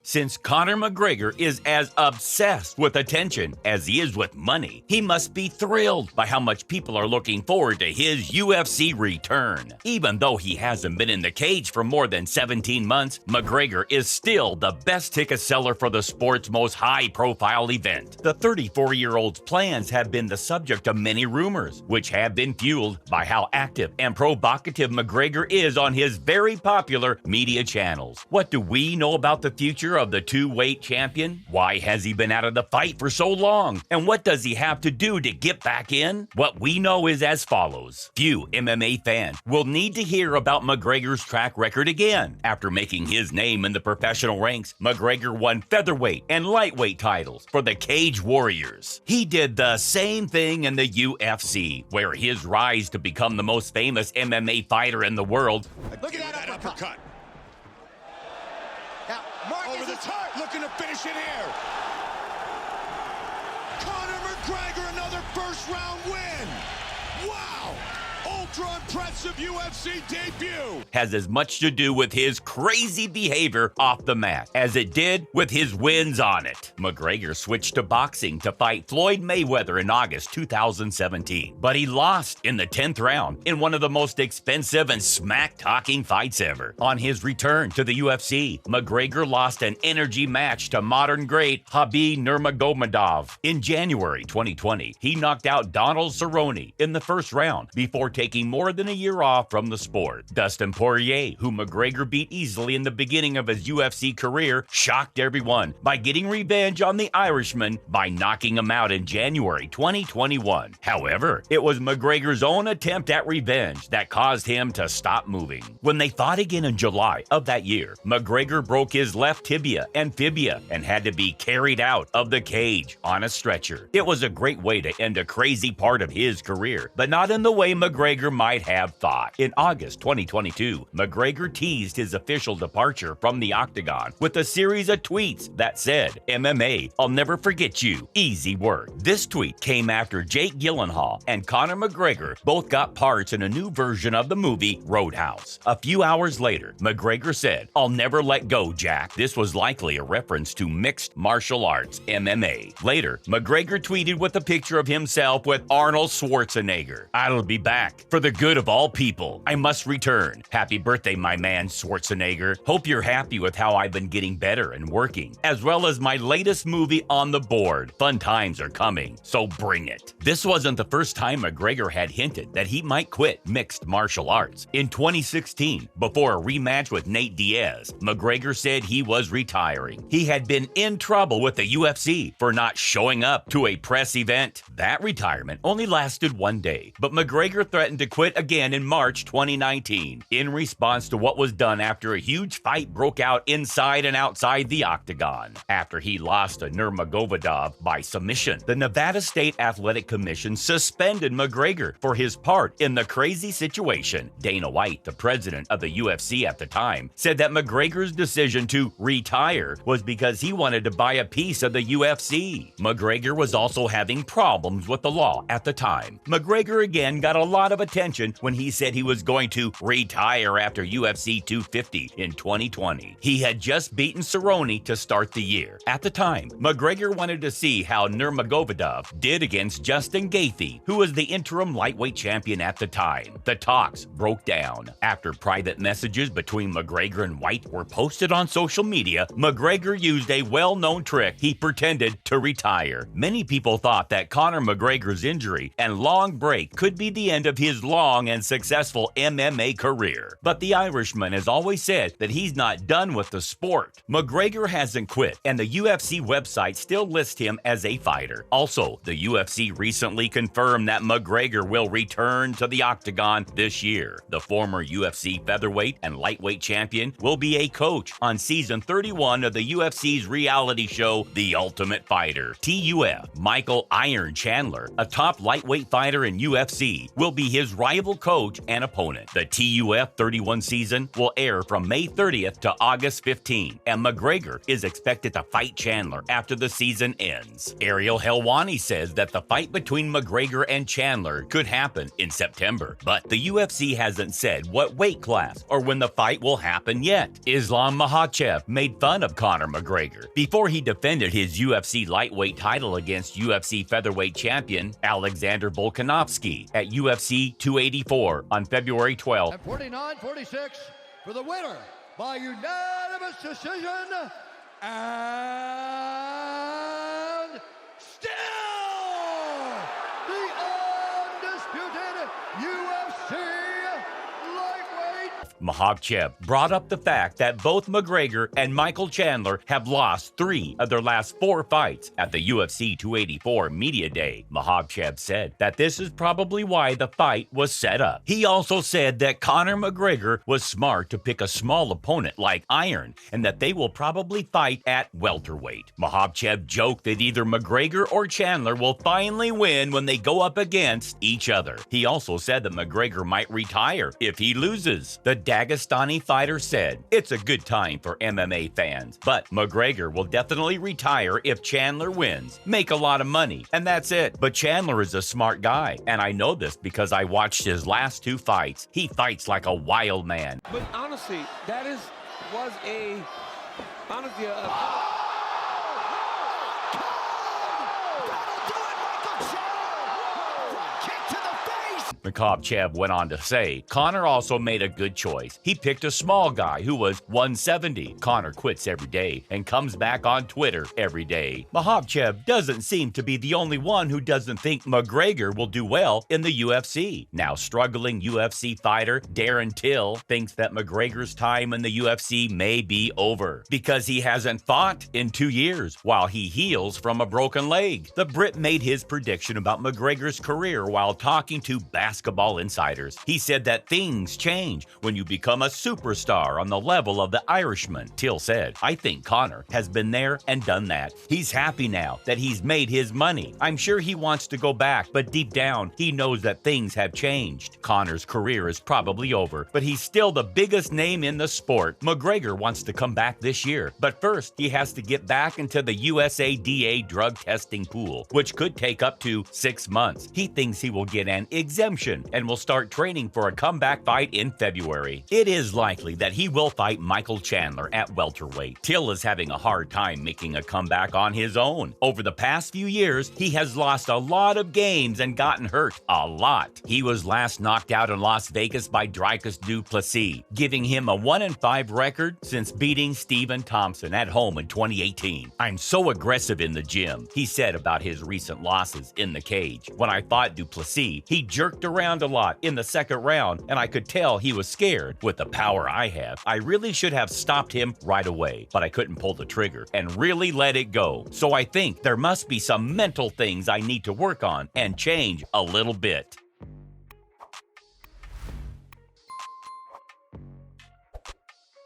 Since Conor McGregor is as obsessed with attention as he is with money, he must be thrilled by how much people are looking forward to his UFC return. Even though he hasn't been in the cage for more than 17 months, McGregor is still the best ticket seller for the sport's most high-profile event. The 34-year-old's plans have been the subject of many rumors, which have been fueled by how active and provocative McGregor is on his very popular media channels. What do we know about the future of the two-weight champion? Why has he been out of the fight for so long? And what does he have to do to get back in? What we know is as follows. Few MMA fans will need to hear about McGregor's track record again. After making his name in the professional ranks, McGregor won featherweight and lightweight titles for the Cage Warriors. He did the same thing in the UFC, where his rise to become the most famous MMA fighter in the world. Look at that uppercut. Now, over the top, looking to finish it here. Conor McGregor, another first-round win. Wow! Ultra-impressive UFC debut. Has as much to do with his crazy behavior off the mat as it did with his wins on it. McGregor switched to boxing to fight Floyd Mayweather in August 2017, but he lost in the 10th round in one of the most expensive and smack-talking fights ever. On his return to the UFC, McGregor lost an energy match to modern great Khabib Nurmagomedov. In January 2020, he knocked out Donald Cerrone in the first round before taking more than a year off from the sport. Dustin Poirier, who McGregor beat easily in the beginning of his UFC career, shocked everyone by getting revenge on the Irishman by knocking him out in January 2021. However, it was McGregor's own attempt at revenge that caused him to stop moving. When they fought again in July of that year, McGregor broke his left tibia and fibia and had to be carried out of the cage on a stretcher. It was a great way to end a crazy part of his career, but not in the way McGregor might have thought. In August 2022, McGregor teased his official departure from the octagon with a series of tweets that said, "MMA, I'll never forget you. Easy work." This tweet came after Jake Gyllenhaal and Conor McGregor both got parts in a new version of the movie Roadhouse. A few hours later, McGregor said, "I'll never let go, Jack." This was likely a reference to mixed martial arts, MMA. Later, McGregor tweeted with a picture of himself with Arnold Schwarzenegger. "I'll be back for the good of all people. I must return. Happy birthday, my man Schwarzenegger. Hope you're happy with how I've been getting better and working, as well as my latest movie on the board. Fun times are coming, so bring it." This wasn't the first time McGregor had hinted that he might quit mixed martial arts. In 2016, before a rematch with Nate Diaz, McGregor said he was retiring. He had been in trouble with the UFC for not showing up to a press event. That retirement only lasted one day, but McGregor threatened to quit again in March 2019 in response to what was done after a huge fight broke out inside and outside the octagon. After he lost to Nurmagomedov by submission, the Nevada State Athletic Commission suspended McGregor for his part in the crazy situation. Dana White, the president of the UFC at the time, said that McGregor's decision to retire was because he wanted to buy a piece of the UFC. McGregor was also having problems with the law at the time. McGregor again got a lot of attention when he said he was going to retire after UFC 250 in 2020. He had just beaten Cerrone to start the year. At the time, McGregor wanted to see how Nurmagomedov did against Justin Gaethje, who was the interim lightweight champion at the time. The talks broke down. After private messages between McGregor and White were posted on social media, McGregor used a well-known trick. He pretended to retire. Many people thought that Conor McGregor's injury and long break could be the end of his long and successful MMA career. But the Irishman has always said that he's not done with the sport. McGregor hasn't quit, and the UFC website still lists him as a fighter. Also, the UFC recently confirmed that McGregor will return to the octagon this year. The former UFC featherweight and lightweight champion will be a coach on season 31 of the UFC's reality show, The Ultimate Fighter. TUF Michael Iron Chandler, a top lightweight fighter in UFC, will be be his rival coach and opponent. The TUF 31 season will air from May 30th to August 15th, and McGregor is expected to fight Chandler after the season ends. Ariel Helwani says that the fight between McGregor and Chandler could happen in September, but the UFC hasn't said what weight class or when the fight will happen yet. Islam Makhachev made fun of Conor McGregor before he defended his UFC lightweight title against UFC featherweight champion Alexander Volkanovski at UFC 284 on February 12th. At 49-46 for the winner by unanimous decision, and still the undisputed UFC lightweight. Makhachev brought up the fact that both McGregor and Michael Chandler have lost 3 of their last 4 fights at the UFC 284 Media Day. Makhachev said that this is probably why the fight was set up. He also said that Conor McGregor was smart to pick a small opponent like Iron and that they will probably fight at welterweight. Makhachev joked that either McGregor or Chandler will finally win when they go up against each other. He also said that McGregor might retire if he loses. The Dagestani fighter said, "It's a good time for MMA fans, but McGregor will definitely retire if Chandler wins, make a lot of money, and that's it. But Chandler is a smart guy, and I know this because I watched his last 2 fights. He fights like a wild man." But honestly, that was a Makhachev went on to say, Conor also made a good choice. He picked a small guy who was 170. Conor quits every day and comes back on Twitter every day. Makhachev doesn't seem to be the only one who doesn't think McGregor will do well in the UFC. Now struggling UFC fighter Darren Till thinks that McGregor's time in the UFC may be over because he hasn't fought in 2 years while he heals from a broken leg. The Brit made his prediction about McGregor's career while talking to Basketball Insiders. He said that things change when you become a superstar on the level of the Irishman. Till said, "I think Conor has been there and done that. He's happy now that he's made his money. I'm sure he wants to go back, but deep down, he knows that things have changed. Conor's career is probably over, but he's still the biggest name in the sport. McGregor wants to come back this year, but first he has to get back into the USADA drug testing pool, which could take up to 6 months. He thinks he will get an exemption and will start training for a comeback fight in February. It is likely that he will fight Michael Chandler at welterweight. Till is having a hard time making a comeback on his own. Over the past few years, he has lost a lot of games and gotten hurt a lot. He was last knocked out in Las Vegas by Dricus du Plessis, giving him a 1-5 record since beating Stephen Thompson at home in 2018. "I'm so aggressive in the gym," he said about his recent losses in the cage. "When I fought du Plessis, he jerked around a lot in the second round, and I could tell he was scared. With the power I have, I really should have stopped him right away, but I couldn't pull the trigger and really let it go. So I think there must be some mental things I need to work on and change a little bit."